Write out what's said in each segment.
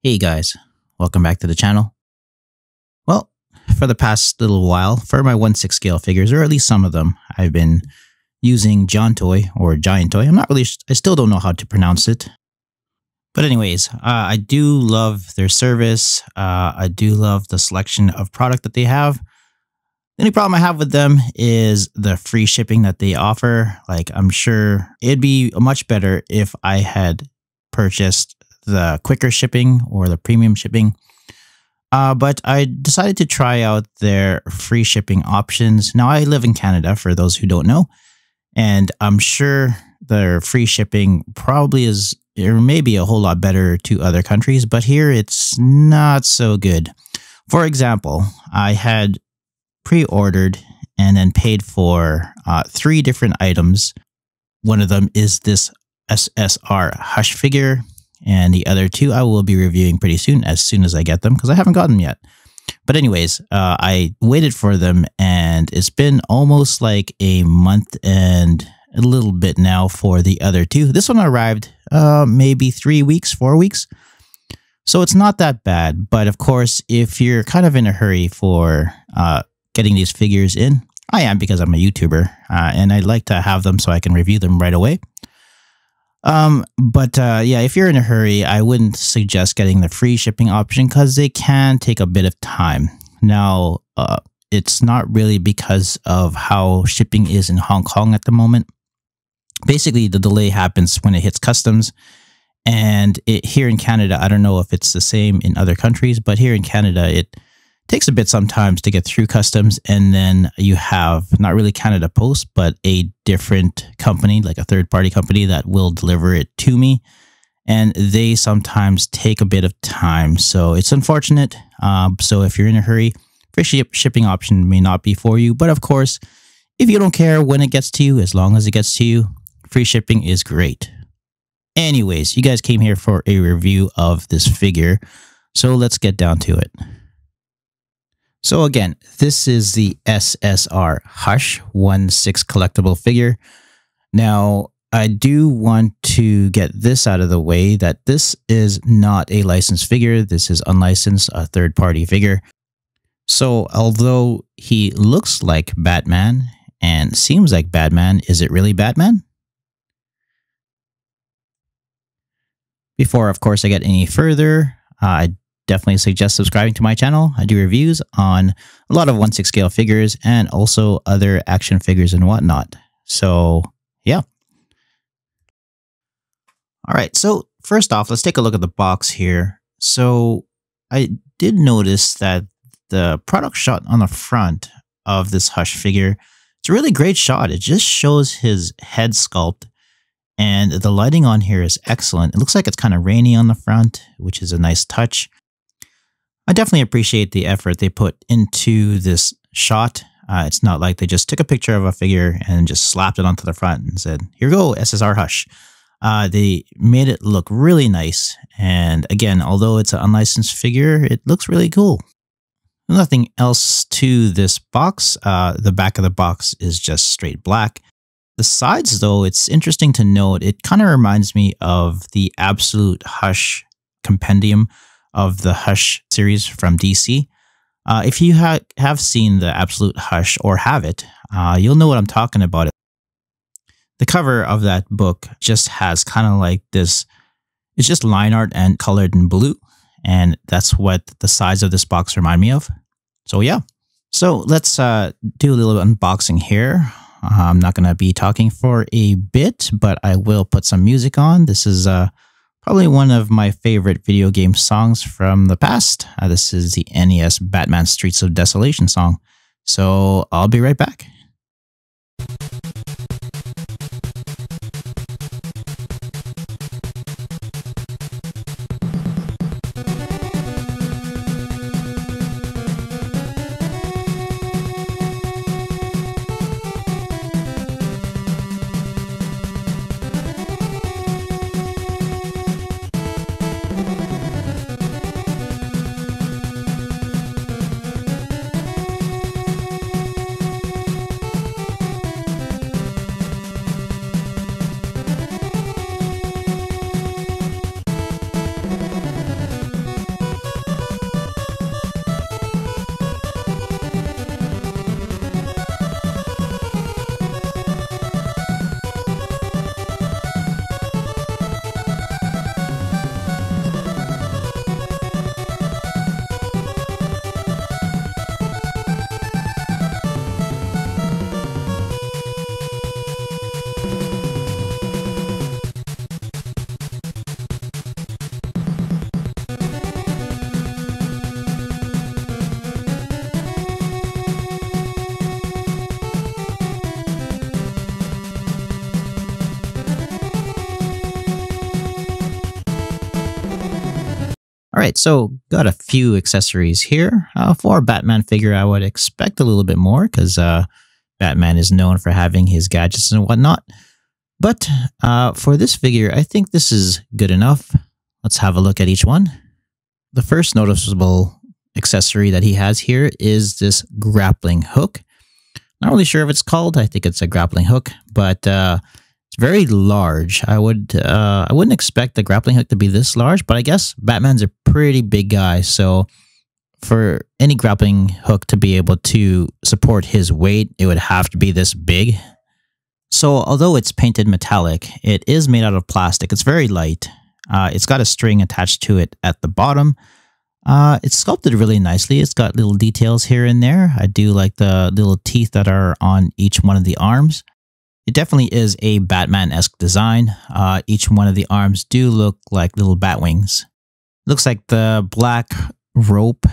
Hey guys, welcome back to the channel. Well, for the past little while, for my 1/6 scale figures, or at least some of them, I've been using Giant Toy or Giant Toy. I still don't know how to pronounce it. But anyways, I do love their service. I do love the selection of product that they have. The only problem I have with them is the free shipping that they offer. Like, I'm sure it'd be much better if I had purchased the quicker shipping or the premium shipping. But I decided to try out their free shipping options. Now, I live in Canada, for those who don't know, and I'm sure their free shipping probably is, or maybe a whole lot better to other countries, but here it's not so good. For example, I had pre-ordered and then paid for 3 different items. One of them is this SSR Hush figure, and the other 2 I will be reviewing pretty soon as I get them, because I haven't gotten them yet. But anyways, I waited for them, and it's been almost like a month and a little bit now for the other 2. This one arrived maybe 3 weeks, 4 weeks. So it's not that bad. But of course, if you're kind of in a hurry for getting these figures in, I am, because I'm a YouTuber, and I'd like to have them so I can review them right away. Yeah, if you're in a hurry, I wouldn't suggest getting the free shipping option, because they can take a bit of time. Now, it's not really because of how shipping is in Hong Kong at the moment. Basically, the delay happens when it hits customs, and here in Canada, I don't know if it's the same in other countries, but here in Canada, it takes a bit sometimes to get through customs, and then you have not really Canada Post, but a different company, like a third-party company, that will deliver it to me, and they sometimes take a bit of time, so it's unfortunate. So if you're in a hurry, free shipping option may not be for you, but of course, if you don't care when it gets to you, as long as it gets to you, free shipping is great. Anyways, you guys came here for a review of this figure, so let's get down to it. So again, this is the SSR Hush 1/6 collectible figure. Now, I do want to get this out of the way, that this is not a licensed figure. This is unlicensed, a third-party figure. So although he looks like Batman and seems like Batman, is it really Batman? Before, of course, I get any further, I definitely suggest subscribing to my channel. I do reviews on a lot of 1/6 scale figures and also other action figures and whatnot. So, yeah. All right, so first off, let's take a look at the box here. So, I did notice that the product shot on the front of this Hush figure, it's a really great shot. It just shows his head sculpt, and the lighting on here is excellent. It looks like it's kind of rainy on the front, which is a nice touch. I definitely appreciate the effort they put into this shot. It's not like they just took a picture of a figure and just slapped it onto the front and said, "Here you go, SSR Hush." They made it look really nice. And again, although it's an unlicensed figure, it looks really cool. Nothing else to this box. The back of the box is just straight black. The sides, though, it's interesting to note, it kind of reminds me of the Absolute Hush compendium of the Hush series from DC. If you have seen the Absolute Hush or have it, you'll know what I'm talking about. The cover of that book just has kind of like this, it's just line art and colored in blue, and that's what the sides of this box remind me of. So yeah. So let's do a little unboxing here. I'm not going to be talking for a bit, but I will put some music on. This is probably one of my favorite video game songs from the past. This is the NES Batman Streets of Desolation song. So I'll be right back. right, so got a few accessories here. For a Batman figure, I would expect a little bit more because Batman is known for having his gadgets and whatnot. But for this figure, I think this is good enough. Let's have a look at each one. The first noticeable accessory that he has here is this grappling hook. Not really sure if it's called. I think it's a grappling hook, but it's very large. I wouldn't expect the grappling hook to be this large, but I guess Batman's a pretty big guy, so for any grappling hook to be able to support his weight, it would have to be this big. So although it's painted metallic, it is made out of plastic. It's very light. It's got a string attached to it at the bottom. It's sculpted really nicely. It's got little details here and there. I do like the little teeth that are on each one of the arms. It definitely is a Batman-esque design. Each one of the arms do look like little bat wings. Looks like the black rope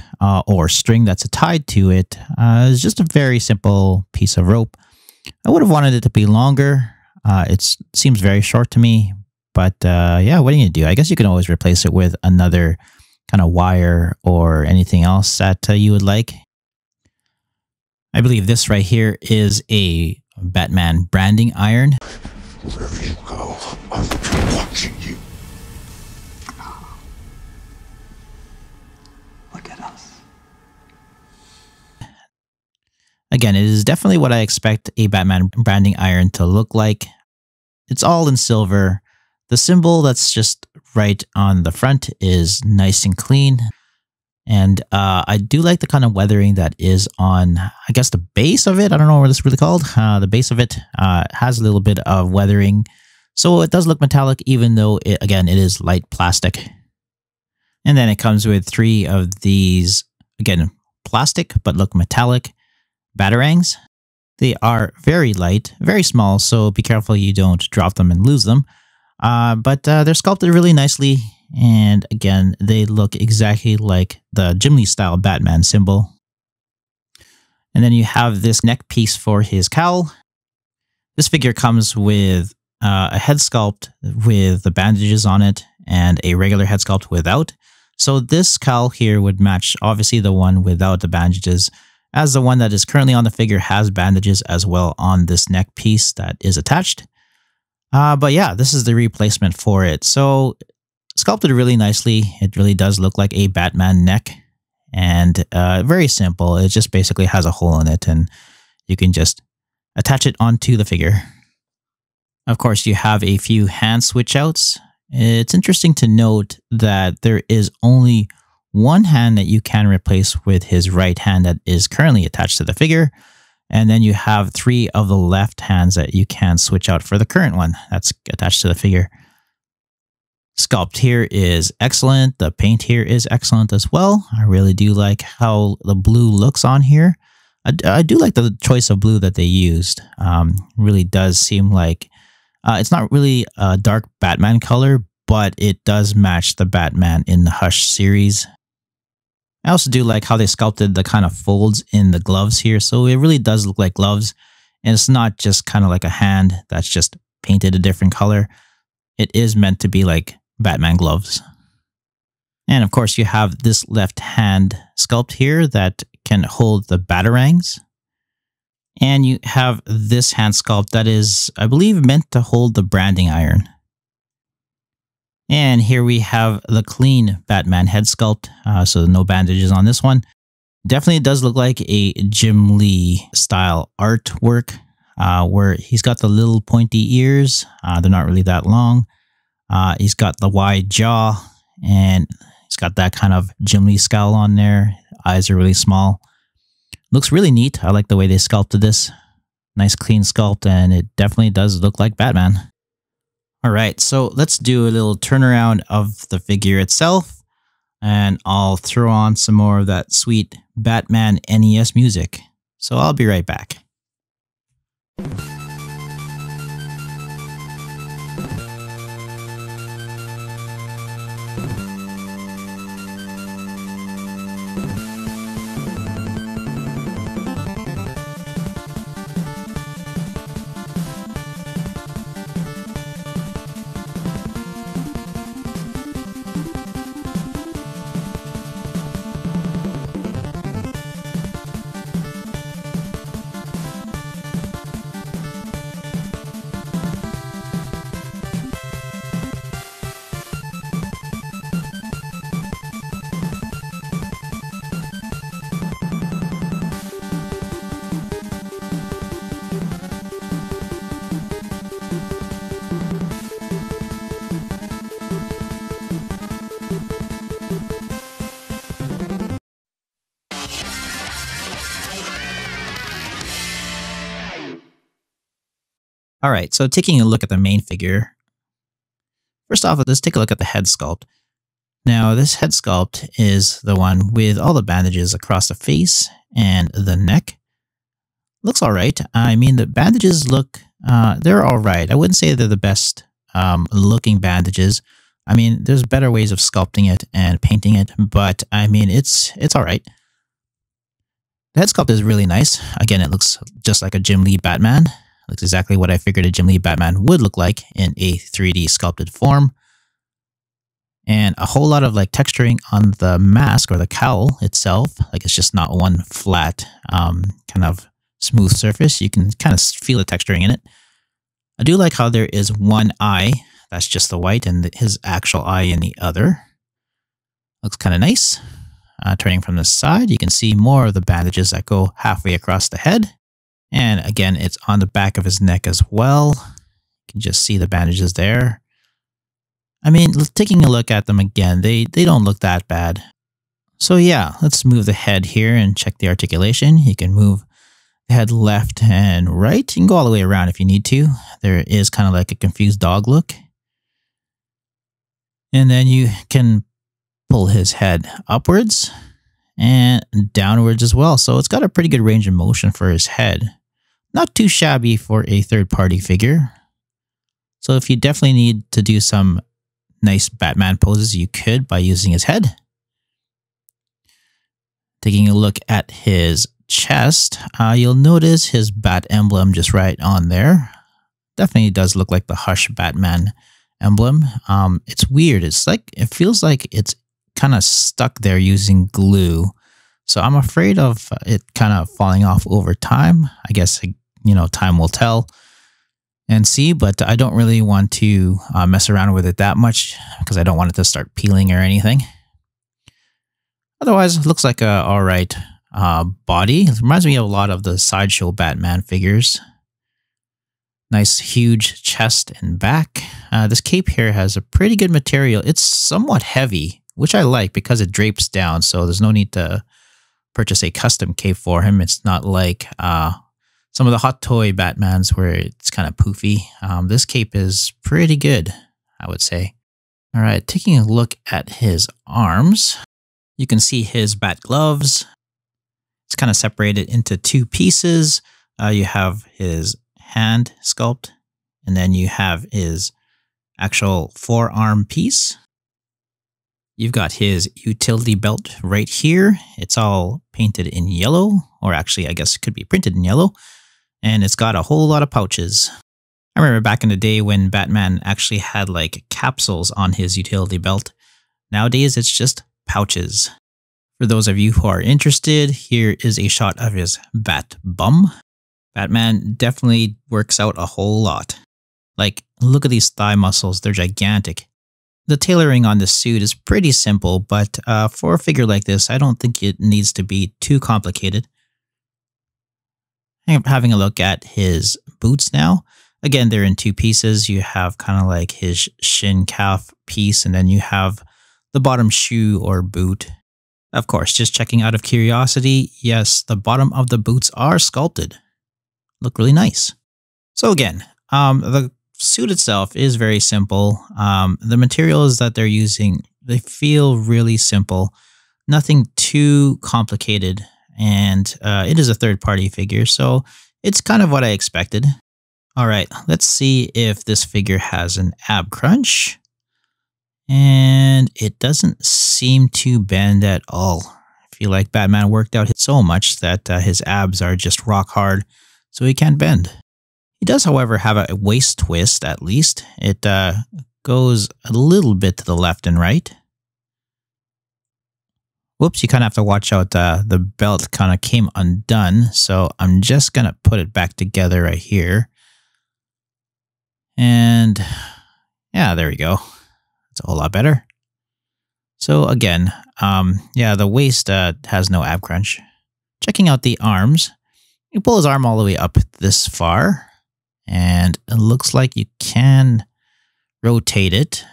or string that's tied to it is just a very simple piece of rope. I would have wanted it to be longer. It seems very short to me, but yeah, what are you gonna do? I guess you can always replace it with another kind of wire or anything else that you would like. I believe this right here is a Batman branding iron. Wherever you go, I'm watching you. Look at us. Again, it is definitely what I expect a Batman branding iron to look like. It's all in silver. The symbol that's just right on the front is nice and clean. And I do like the kind of weathering that is on, I guess, the base of it. I don't know what it's really called. The base of it has a little bit of weathering. So it does look metallic, even though, it is light plastic. And then it comes with 3 of these, again, plastic, but look metallic Batarangs. They are very light, very small, so be careful you don't drop them and lose them. But they're sculpted really nicely, and again, they look exactly like the Jim Lee style Batman symbol. And then you have this neck piece for his cowl. This figure comes with a head sculpt with the bandages on it and a regular head sculpt without. So this cowl here would match obviously the one without the bandages, as the one that is currently on the figure has bandages as well on this neck piece that is attached. But yeah, this is the replacement for it. So sculpted really nicely. It really does look like a Batman neck, and very simple. It just basically has a hole in it and you can just attach it onto the figure. Of course, you have a few hand switch outs. It's interesting to note that there is only one hand that you can replace with his right hand that is currently attached to the figure. And then you have 3 of the left hands that you can switch out for the current one that's attached to the figure. Sculpt here is excellent. The paint here is excellent as well. I really do like how the blue looks on here. I do like the choice of blue that they used. Really does seem like it's not really a dark Batman color, but it does match the Batman in the Hush series. I also do like how they sculpted the kind of folds in the gloves here. So it really does look like gloves. And it's not just kind of like a hand that's just painted a different color. It is meant to be like Batman gloves. And of course you have this left hand sculpt here that can hold the Batarangs. And you have this hand sculpt that is, I believe, meant to hold the branding iron. And here we have the clean Batman head sculpt, so no bandages on this one. Definitely does look like a Jim Lee style artwork, where he's got the little pointy ears. They're not really that long. He's got the wide jaw, and he's got that kind of Jim Lee scowl on there. Eyes are really small. Looks really neat. I like the way they sculpted this. Nice clean sculpt, and it definitely does look like Batman. All right, so let's do a little turnaround of the figure itself, and I'll throw on some more of that sweet Batman NES music. So I'll be right back. All right, so taking a look at the main figure. First off, let's take a look at the head sculpt. Now, this head sculpt is the one with all the bandages across the face and the neck. Looks all right. I mean, the bandages look, they're all right. I wouldn't say they're the best looking bandages. I mean, there's better ways of sculpting it and painting it, but I mean, it's all right. The head sculpt is really nice. Again, it looks just like a Jim Lee Batman. Looks exactly what I figured a Jim Lee Batman would look like in a 3D sculpted form. And a whole lot of like texturing on the mask or the cowl itself. Like it's just not one flat kind of smooth surface. You can kind of feel the texturing in it. I do like how there is one eye. That's just the white and his actual eye in the other. Looks kind of nice. Turning from the side, you can see more of the bandages that go halfway across the head. And again, it's on the back of his neck as well. You can just see the bandages there. I mean, taking a look at them again, they don't look that bad. So yeah, let's move the head here and check the articulation. You can move the head left and right. You can go all the way around if you need to. There is kind of like a confused dog look. And then you can pull his head upwards and downwards as well. So it's got a pretty good range of motion for his head. Not too shabby for a third-party figure. So if you definitely need to do some nice Batman poses, you could by using his head. Taking a look at his chest, you'll notice his bat emblem just right on there. Definitely does look like the Hush Batman emblem. It's weird. It's like, it feels like it's kind of stuck there using glue. So I'm afraid of it kind of falling off over time. I guess, you know, time will tell and see, but I don't really want to mess around with it that much because I don't want it to start peeling or anything. Otherwise, it looks like a all right body. It reminds me of a lot of the Sideshow Batman figures. Nice huge chest and back. This cape here has a pretty good material. It's somewhat heavy, which I like because it drapes down, so there's no need to purchase a custom cape for him. It's not like some of the Hot Toy Batmans where it's kind of poofy. This cape is pretty good, I would say. All right, taking a look at his arms, you can see his bat gloves. It's kind of separated into two pieces. You have his hand sculpt, and then you have his actual forearm piece. You've got his utility belt right here. It's all painted in yellow, or actually I guess it could be printed in yellow. And it's got a whole lot of pouches. I remember back in the day when Batman actually had like capsules on his utility belt. Nowadays, it's just pouches. For those of you who are interested, here is a shot of his bat bum. Batman definitely works out a whole lot. Like, look at these thigh muscles. They're gigantic. The tailoring on this suit is pretty simple, but for a figure like this, I don't think it needs to be too complicated. I'm having a look at his boots now. Again, they're in two pieces. You have kind of like his shin calf piece, and then you have the bottom shoe or boot. Of course, just checking out of curiosity, yes, the bottom of the boots are sculpted. Look really nice. So again, the suit itself is very simple. The materials that they're using, they feel really simple. Nothing too complicated. And it is a third-party figure, so it's kind of what I expected. All right, let's see if this figure has an ab crunch. And it doesn't seem to bend at all. I feel like Batman worked out so much that his abs are just rock hard, so he can't bend. He does, however, have a waist twist, at least. It goes a little bit to the left and right. Whoops, you kind of have to watch out. The belt kind of came undone, so I'm just going to put it back together right here. And yeah, there we go. It's a whole lot better. So again, yeah, the waist has no ab crunch. Checking out the arms. You pull his arm all the way up this far, and it looks like you can rotate it,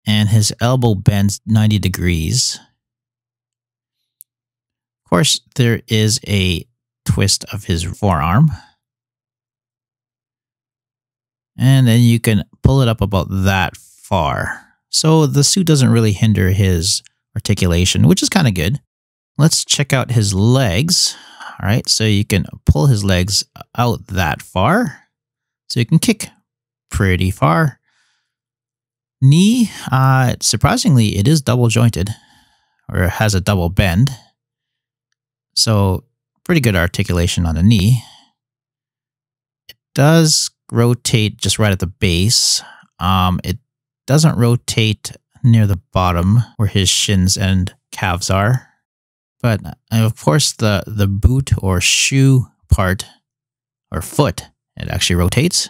and his elbow bends 90 degrees. Of course, there is a twist of his forearm. And then you can pull it up about that far. So the suit doesn't really hinder his articulation, which is kind of good. Let's check out his legs. All right, so you can pull his legs out that far. So you can kick pretty far. Knee, surprisingly, it is double jointed, or it has a double bend. So pretty good articulation on the knee. It does rotate just right at the base. It doesn't rotate near the bottom where his shins and calves are. But of course, the boot or shoe part or foot, it actually rotates.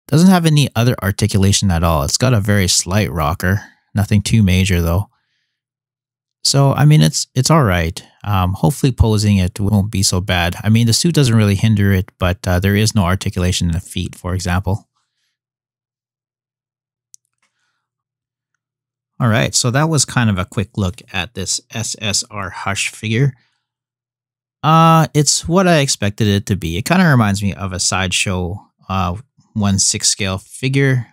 Doesn't have any other articulation at all. It's got a very slight rocker. Nothing too major though. So, I mean, it's all right. Hopefully posing it won't be so bad. I mean, the suit doesn't really hinder it, but there is no articulation in the feet, for example. All right, so that was kind of a quick look at this SSR Hush figure. It's what I expected it to be. It kind of reminds me of a Sideshow 1/6 scale figure.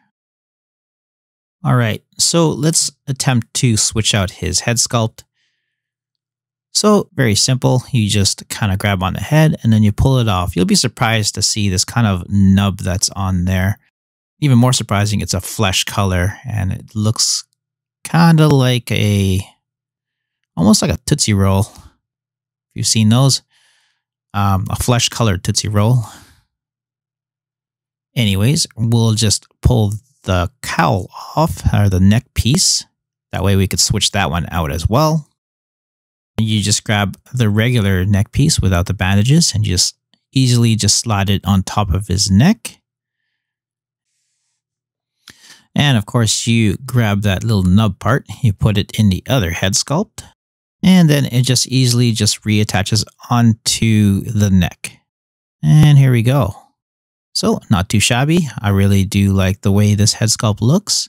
All right, so let's attempt to switch out his head sculpt. So very simple. You just kind of grab on the head and then you pull it off. You'll be surprised to see this kind of nub that's on there. Even more surprising, it's a flesh color and it looks kind of like almost like a Tootsie Roll. If you've seen those, a flesh colored Tootsie Roll. Anyways, we'll just pull the cowl off, or the neck piece. That way we could switch that one out as well. You just grab the regular neck piece without the bandages and just easily just slide it on top of his neck. And of course you grab that little nub part, you put it in the other head sculpt, and then it just easily just reattaches onto the neck. And here we go. So not too shabby. I really do like the way this head sculpt looks.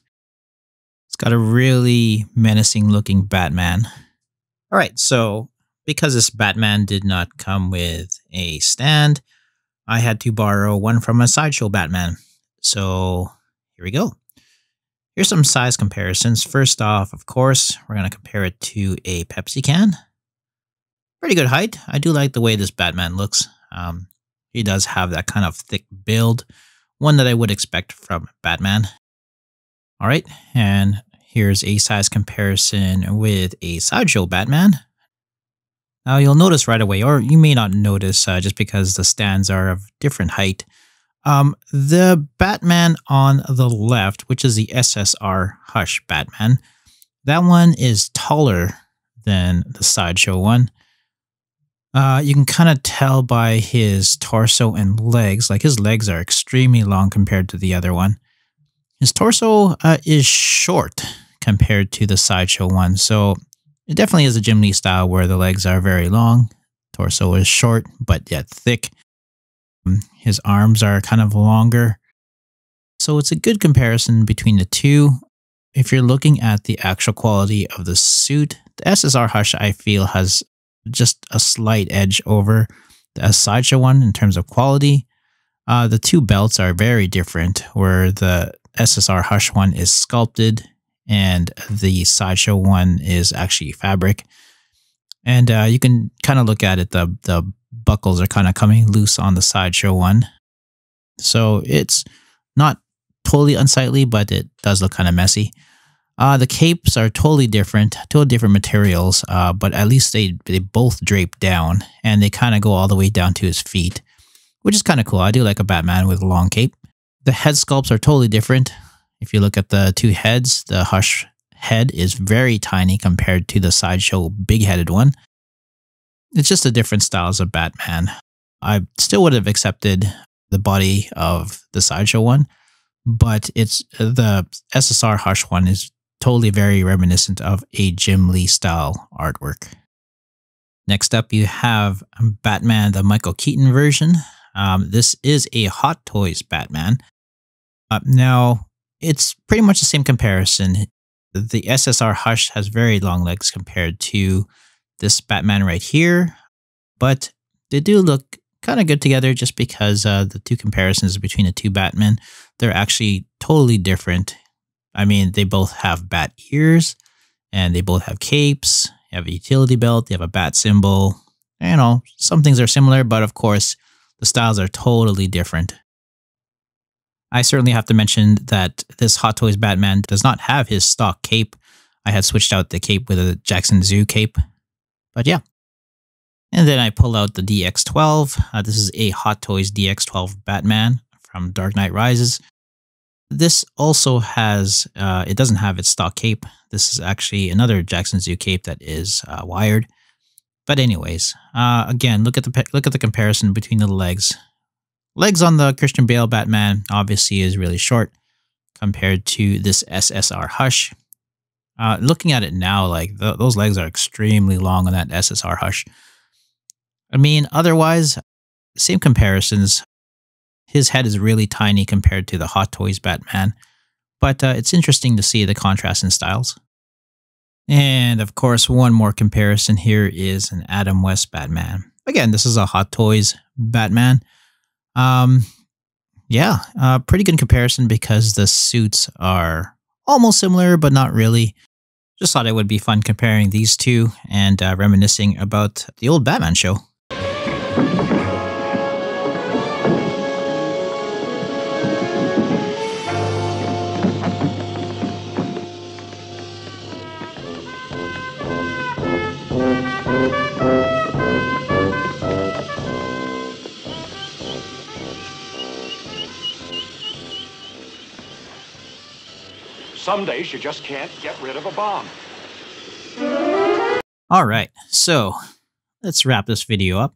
It's got a really menacing looking Batman. All right, so because this Batman did not come with a stand, I had to borrow one from a Sideshow Batman. So here we go. Here's some size comparisons. First off, of course, we're going to compare it to a Pepsi can. Pretty good height. I do like the way this Batman looks. He does have that kind of thick build, one that I would expect from Batman. All right, and here's a size comparison with a Sideshow Batman. Now you'll notice right away, or you may not notice just because the stands are of different height. The Batman on the left, which is the SSR Hush Batman, that one is taller than the Sideshow one. You can kind of tell by his torso and legs, like his legs are extremely long compared to the other one. His torso is short compared to the Sideshow one, so it definitely is a Jim Lee style where the legs are very long, torso is short but yet thick. His arms are kind of longer. So it's a good comparison between the two. If you're looking at the actual quality of the suit, the SSR Hush I feel has just a slight edge over the Sideshow one in terms of quality. The two belts are very different, where the SSR Hush one is sculpted and the Sideshow one is actually fabric. And you can kind of look at it, the buckles are kind of coming loose on the Sideshow one. So it's not totally unsightly, but it does look kind of messy. The capes are totally different materials, but at least they both drape down and they kind of go all the way down to his feet, which is kind of cool. I do like a Batman with a long cape. The head sculpts are totally different. If you look at the two heads, the Hush head is very tiny compared to the Sideshow big-headed one. It's just a different styles of Batman. I still would have accepted the body of the Sideshow one, but it's the SSR Hush one is totally very reminiscent of a Jim Lee style artwork. Next up, you have Batman, the Michael Keaton version. This is a Hot Toys Batman. Now, it's pretty much the same comparison. The SSR Hush has very long legs compared to this Batman right here, but they do look kind of good together just because the two comparisons between the two Batmen. they're actually totally different. I mean, they both have bat ears, and they both have capes. You have a utility belt, you have a bat symbol. You know, some things are similar, but of course, the styles are totally different. I certainly have to mention that this Hot Toys Batman does not have his stock cape. I had switched out the cape with a Jackson Zoo cape. But yeah. And then I pull out the Dx12. This is a Hot Toys Dx12 Batman from Dark Knight Rises. This also has, it doesn't have its stock cape. This is actually another Jackson Zoo cape that is wired. But anyways, again, look at the comparison between the legs. Legs on the Christian Bale Batman obviously is really short compared to this SSR Hush. Looking at it now, like those legs are extremely long on that SSR Hush. I mean, otherwise, same comparisons. His head is really tiny compared to the Hot Toys Batman, but it's interesting to see the contrast in styles. And of course, one more comparison here is an Adam West Batman. Again, this is a Hot Toys Batman. Yeah, pretty good comparison because the suits are almost similar, but not really. Just thought it would be fun comparing these two and reminiscing about the old Batman show. Some days you just can't get rid of a bomb. All right, so let's wrap this video up.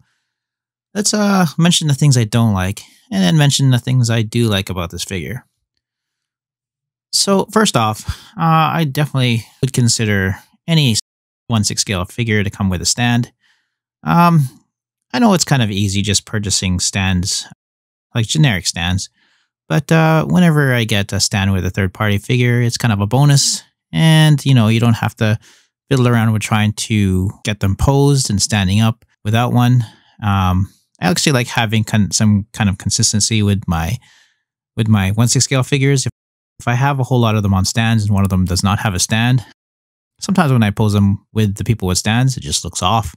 Let's mention the things I don't like, and then mention the things I do like about this figure. So first off, I definitely would consider any 1/6 scale figure to come with a stand. I know it's kind of easy just purchasing stands, like generic stands. But whenever I get a stand with a third-party figure, it's kind of a bonus. And, you know, you don't have to fiddle around with trying to get them posed and standing up without one. I actually like having some kind of consistency with my 1/6 scale figures. If I have a whole lot of them on stands and one of them does not have a stand, sometimes when I pose them with the people with stands, it just looks off.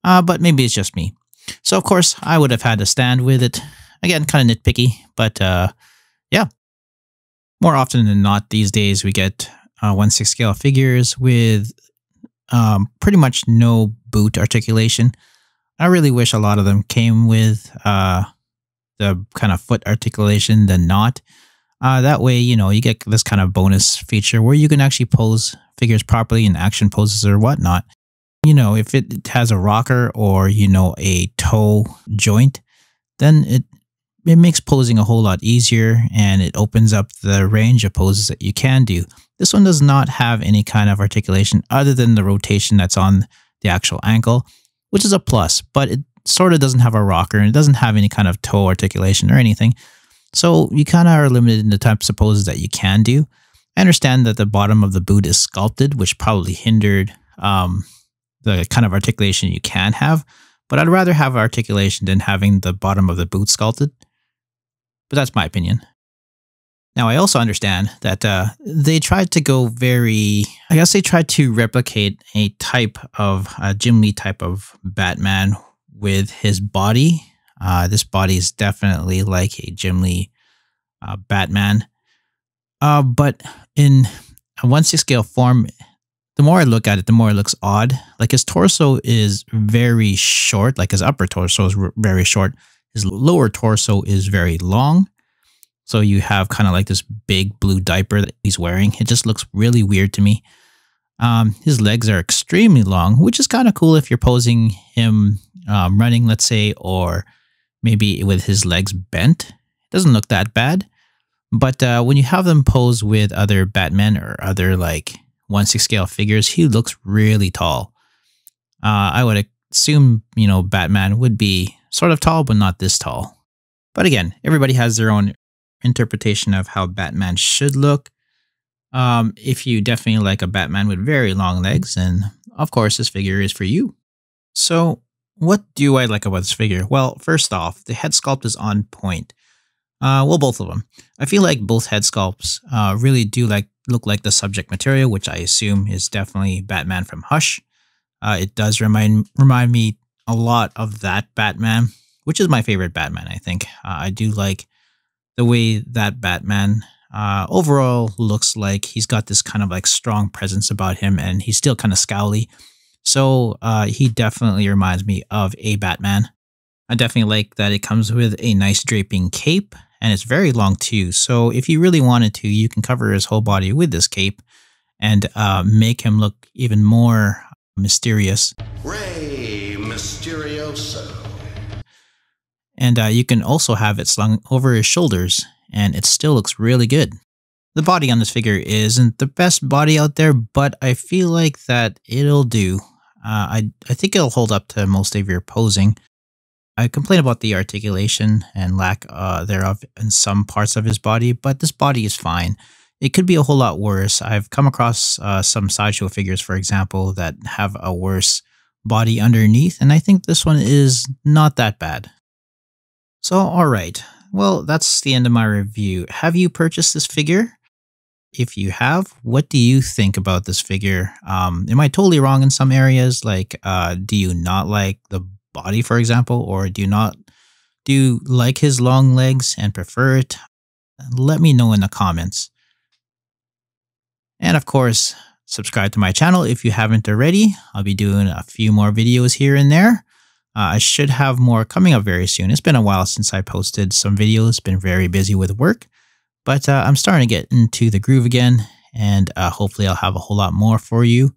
But maybe it's just me. So, of course, I would have had a stand with it. Again, kind of nitpicky, but yeah. More often than not, these days we get 1/6 scale figures with pretty much no boot articulation. I really wish a lot of them came with the kind of foot articulation than not. That way, you know, you get this kind of bonus feature where you can actually pose figures properly in action poses or whatnot. You know, if it has a rocker or, you know, a toe joint, then it makes posing a whole lot easier and it opens up the range of poses that you can do. This one does not have any kind of articulation other than the rotation that's on the actual ankle, which is a plus, but it sort of doesn't have a rocker and it doesn't have any kind of toe articulation or anything. So you kind of are limited in the types of poses that you can do. I understand that the bottom of the boot is sculpted, which probably hindered the kind of articulation you can have, but I'd rather have articulation than having the bottom of the boot sculpted. But that's my opinion. Now, I also understand that they tried to go they tried to replicate a Jim Lee type of Batman with his body. This body is definitely like a Jim Lee Batman. But in a 1/6 scale form, the more I look at it, the more it looks odd. Like his torso is very short, like his upper torso is very short. His lower torso is very long. So you have kind of like this big blue diaper that he's wearing. It just looks really weird to me. His legs are extremely long, which is kind of cool if you're posing him running, let's say, or maybe with his legs bent. It doesn't look that bad. But when you have them pose with other Batmen or other like 1/6 scale figures, he looks really tall. I would assume, you know, Batman would be sort of tall, but not this tall. But again, everybody has their own interpretation of how Batman should look. If you definitely like a Batman with very long legs, then of course this figure is for you. So what do I like about this figure? Well, first off, the head sculpt is on point. Well, both of them. I feel like both head sculpts really do look like the subject material, which I assume is definitely Batman from Hush. It does remind me a lot of that Batman, which is my favorite Batman, I think. I do like the way that Batman overall looks like. He's got this kind of like strong presence about him, and he's still kind of scowly. So he definitely reminds me of a Batman. I definitely like that it comes with a nice draping cape, and it's very long too. So if you really wanted to, you can cover his whole body with this cape and make him look even more mysterious. Rey Mysterioso. And you can also have it slung over his shoulders, and it still looks really good. The body on this figure isn't the best body out there, but I feel like that it'll do. I think it'll hold up to most of your posing. I complain about the articulation and lack thereof in some parts of his body, but this body is fine. It could be a whole lot worse. I've come across some Sideshow figures, for example, that have a worse body underneath, and I think this one is not that bad. So, alright. Well, that's the end of my review. Have you purchased this figure? If you have, what do you think about this figure? Am I totally wrong in some areas? Like, do you not like the body, for example, or do you like his long legs and prefer it? Let me know in the comments. And of course, subscribe to my channel if you haven't already. I'll be doing a few more videos here and there. I should have more coming up very soon. It's been a while since I posted some videos. Been very busy with work, but I'm starting to get into the groove again, and hopefully I'll have a whole lot more for you.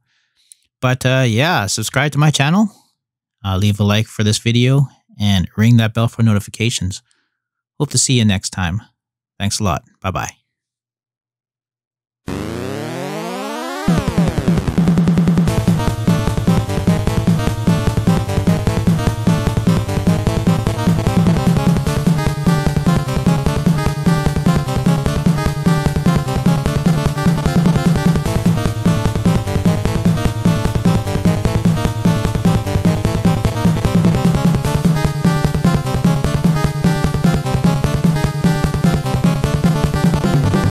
But yeah, subscribe to my channel. Leave a like for this video and ring that bell for notifications. Hope to see you next time. Thanks a lot. Bye-bye.